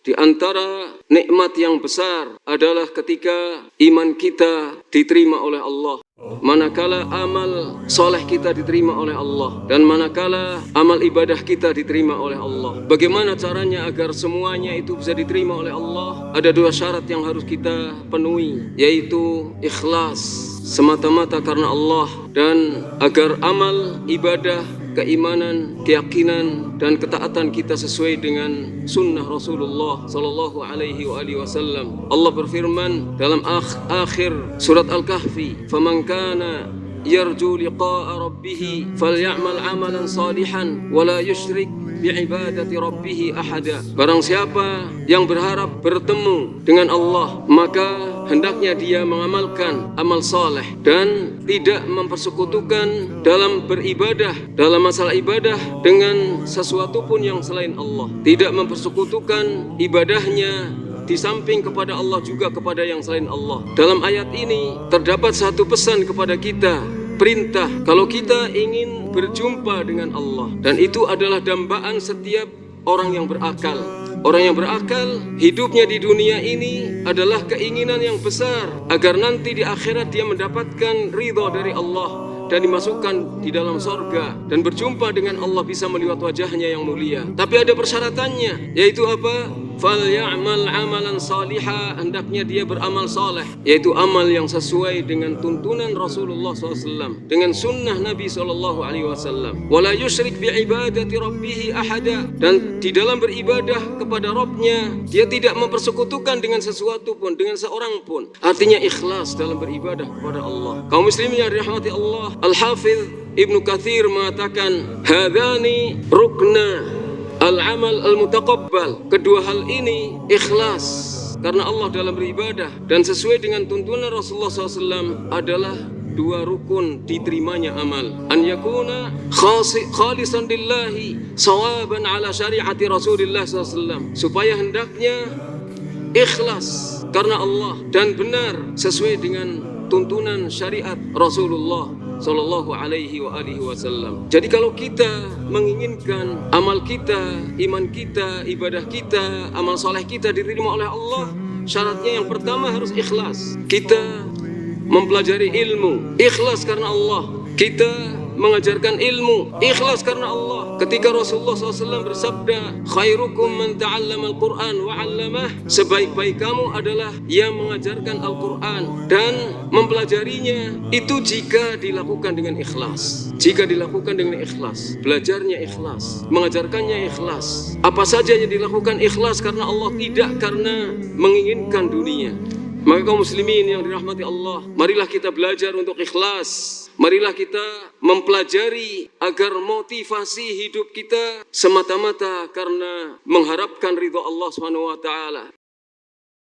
Di antara nikmat yang besar adalah ketika iman kita diterima oleh Allah. Manakala amal soleh kita diterima oleh Allah dan manakala amal ibadah kita diterima oleh Allah. Bagaimana caranya agar semuanya itu bisa diterima oleh Allah? Ada dua syarat yang harus kita penuhi, yaitu ikhlas semata-mata karena Allah, dan agar amal ibadah, keimanan, keyakinan dan ketaatan kita sesuai dengan sunnah Rasulullah sallallahu alaihi wasallam. Allah berfirman dalam akhir surat Al-Kahfi, "Faman kana yarju liqa'a rabbih falyamal 'amalan salihan wa la yusyrik bi'ibadati rabbih ahada." Barang siapa yang berharap bertemu dengan Allah, maka hendaknya dia mengamalkan amal saleh dan tidak mempersekutukan dalam beribadah, dalam masalah ibadah dengan sesuatu pun yang selain Allah. Tidak mempersekutukan ibadahnya di samping kepada Allah juga kepada yang selain Allah. Dalam ayat ini terdapat satu pesan kepada kita, perintah kalau kita ingin berjumpa dengan Allah, dan itu adalah dambaan setiap orang yang berakal. Orang yang berakal, hidupnya di dunia ini adalah keinginan yang besar agar nanti di akhirat dia mendapatkan ridha dari Allah dan dimasukkan di dalam sorga dan berjumpa dengan Allah, bisa melihat wajahnya yang mulia. Tapi ada persyaratannya, yaitu apa? Falyamal amalan salihah, hendaknya dia beramal saleh, yaitu amal yang sesuai dengan tuntunan Rasulullah SAW, dengan sunnah Nabi SAW. Wala yusyrik bi'ibadati rabbih ahada, dan di dalam beribadah kepada Rabbnya dia tidak mempersekutukan dengan sesuatu pun, dengan seorang pun. Artinya ikhlas dalam beribadah kepada Allah. Kaum muslimin yang dirahmati Allah, Al-Hafidh Ibnu Katsir mengatakan, hadani rukna al-amal al-mutaqabbal. Kedua hal ini, ikhlas karena Allah dalam beribadah dan sesuai dengan tuntunan Rasulullah SAW, adalah dua rukun diterimanya amal. An yakuna khalisan lillahi sawaban ala syariati Rasulullah SAW, supaya hendaknya ikhlas karena Allah dan benar sesuai dengan tuntunan syariat Rasulullah sallallahu alaihi wasallam. Jadi kalau kita menginginkan amal kita, iman kita, ibadah kita, amal soleh kita diterima oleh Allah, syaratnya yang pertama harus ikhlas. Kita mempelajari ilmu, ikhlas karena Allah. Kita mengajarkan ilmu, ikhlas karena Allah. Ketika Rasulullah SAW bersabda, khairukum man ta'allama al-Quran wa 'allamah, sebaik-baik kamu adalah yang mengajarkan Al-Quran dan mempelajarinya. Itu jika dilakukan dengan ikhlas. Jika dilakukan dengan ikhlas, belajarnya ikhlas, mengajarkannya ikhlas. Apa saja yang dilakukan ikhlas karena Allah, tidak karena menginginkan dunia. Maka kaum muslimin yang dirahmati Allah, marilah kita belajar untuk ikhlas. Marilah kita mempelajari agar motivasi hidup kita semata-mata karena mengharapkan ridha Allah Subhanahu wa taala.